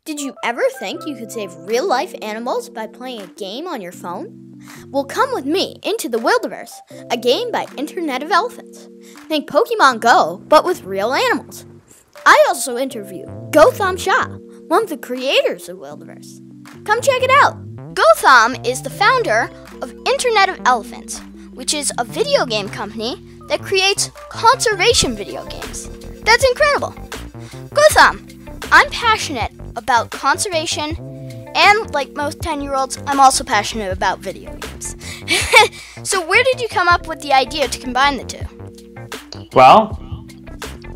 Did you ever think you could save real-life animals by playing a game on your phone? Well, come with me into the WILDEVERSE, a game by Internet of Elephants. Think Pokemon Go, but with real animals. I also interview Gautam Shah, one of the creators of WILDEVERSE. Come check it out. Gautam is the founder of Internet of Elephants, which is a video game company that creates conservation video games. That's incredible. Gautam, I'm passionate about conservation, and like most 10-year-olds, I'm also passionate about video games. So where did you come up with the idea to combine the two? Well,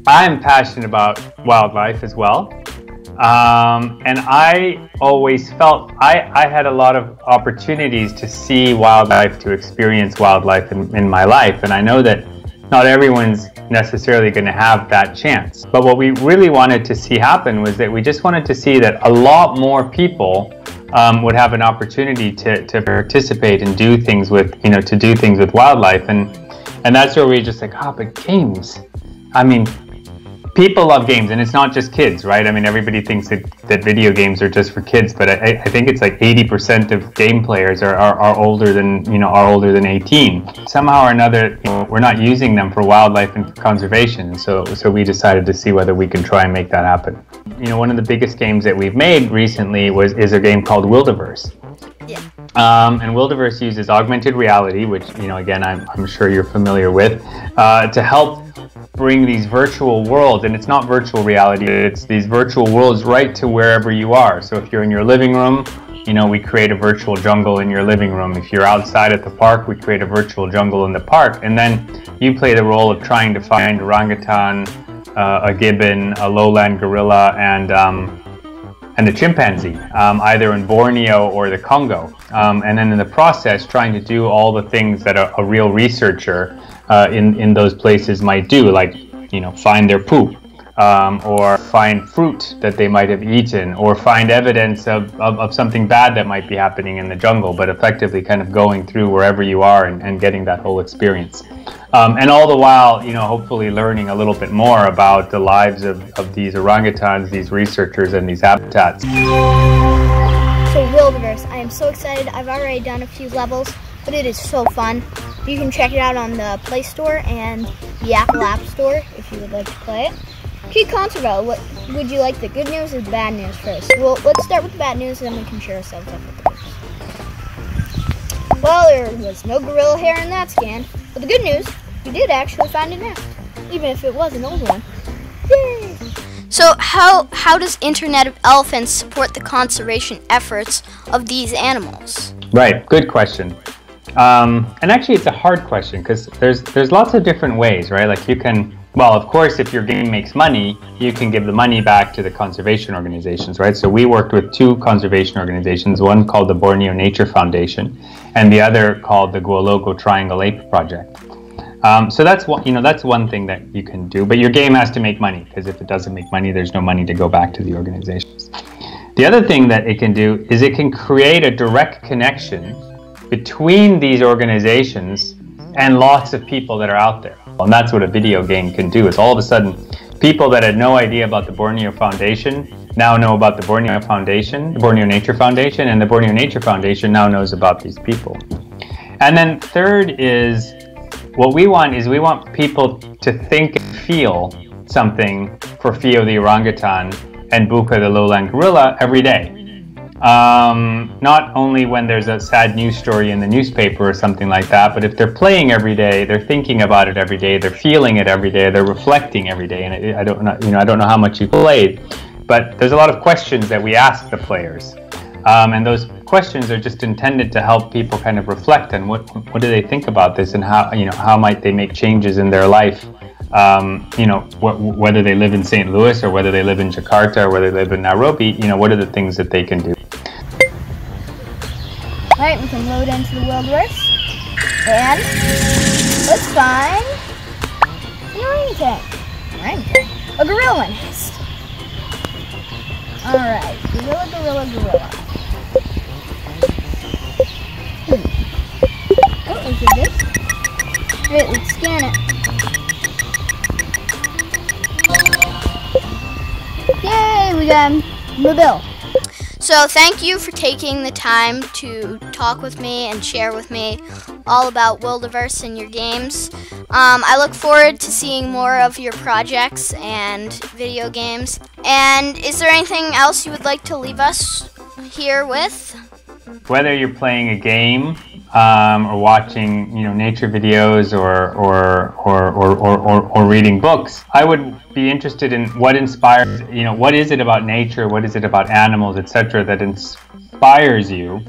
I'm passionate about wildlife as well. And I always felt I had a lot of opportunities to see wildlife, to experience wildlife in my life. And I know that not everyone's necessarily going to have that chance. But what we really wanted to see happen was that we just wanted to see that a lot more people would have an opportunity to participate and do things with, to do things with wildlife. And that's where we just like, but games. I mean, people love games, and it's not just kids, right? I mean, everybody thinks that video games are just for kids, but I think it's like 80% of game players are older than 18. Somehow or another, we're not using them for wildlife and for conservation. So we decided to see whether we can try and make that happen. One of the biggest games that we've made recently is a game called WILDEVERSE. Yeah. And WILDEVERSE uses augmented reality, which again I'm sure you're familiar with, to help bring these virtual worlds, and it's not virtual reality, it's these virtual worlds right to wherever you are. So if you're in your living room, we create a virtual jungle in your living room. If you're outside at the park, we create a virtual jungle in the park, and then you play the role of trying to find orangutan, a gibbon, a lowland gorilla, and a chimpanzee, either in Borneo or the Congo. And then in the process, trying to do all the things that a real researcher in those places might do, like find their poop, or find fruit that they might have eaten, or find evidence of something bad that might be happening in the jungle, but effectively kind of going through wherever you are and getting that whole experience. And all the while, hopefully learning a little bit more about the lives of these orangutans, these researchers, and these habitats. So WILDEVERSE, I am so excited. I've already done a few levels, but it is so fun. You can check it out on the Play Store and the Apple App Store if you would like to play it. Kid Conservo, what would you like, the good news or the bad news first? Well, let's start with the bad news, and then we can share ourselves up with the good news. Well, there was no gorilla hair in that scan, but the good news, you did actually find a nest, even if it was an old one. Yay! So how does Internet of Elephants support the conservation efforts of these animals? Right, good question. And actually it's a hard question because there's lots of different ways, right? Like you can, well, of course, if your game makes money, you can give the money back to the conservation organizations, right? So we worked with two conservation organizations, one called the Borneo Nature Foundation and the other called the Guologo Triangle Ape Project. So that's one thing that you can do, but your game has to make money, because if it doesn't make money, there's no money to go back to the organizations. The other thing that it can do is it can create a direct connection between these organizations and lots of people that are out there. And that's what a video game can do, is all of a sudden people that had no idea about the Borneo Foundation now know about the Borneo Foundation, the Borneo Nature Foundation, and the Borneo Nature Foundation now knows about these people. And then third is, what we want is we want people to think and feel something for Fio the orangutan and Buka the lowland gorilla every day. Not only when there's a sad news story in the newspaper or something like that, but if they're playing every day, they're thinking about it every day, they're feeling it every day, they're reflecting every day. And I don't know how much you played, but there's a lot of questions that we ask the players. And those questions are just intended to help people kind of reflect on what do they think about this, and how might they make changes in their life, whether they live in St. Louis or whether they live in Jakarta or whether they live in Nairobi, what are the things that they can do. Alright, we can load into the WILDEVERSE, and let's find an orangutan, a gorilla nest. Alright, gorilla. Oh, is it this? Alright, let's scan it. Yay, we got Mabil. So thank you for taking the time to talk with me and share with me all about WILDEVERSE and your games. I look forward to seeing more of your projects and video games. And is there anything else you would like to leave us here with? Whether you're playing a game or watching, nature videos or reading books, I would be interested in what inspires. What is it about nature? What is it about animals, etc., that inspires you?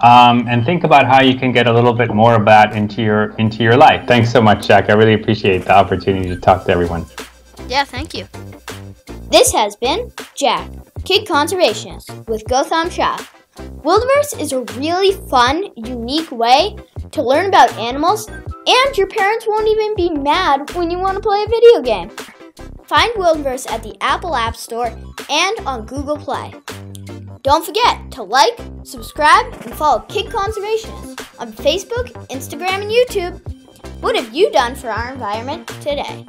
And think about how you can get a little bit more of that into your life. Thanks so much, Jack. I really appreciate the opportunity to talk to everyone. Yeah, thank you. This has been Jack, Kid Conservationist, with Gautam Shah. WILDEVERSE is a really fun, unique way to learn about animals, and your parents won't even be mad when you want to play a video game. Find WILDEVERSE at the Apple App Store and on Google Play. Don't forget to like, subscribe, and follow Kid Conservationist on Facebook, Instagram, and YouTube. What have you done for our environment today?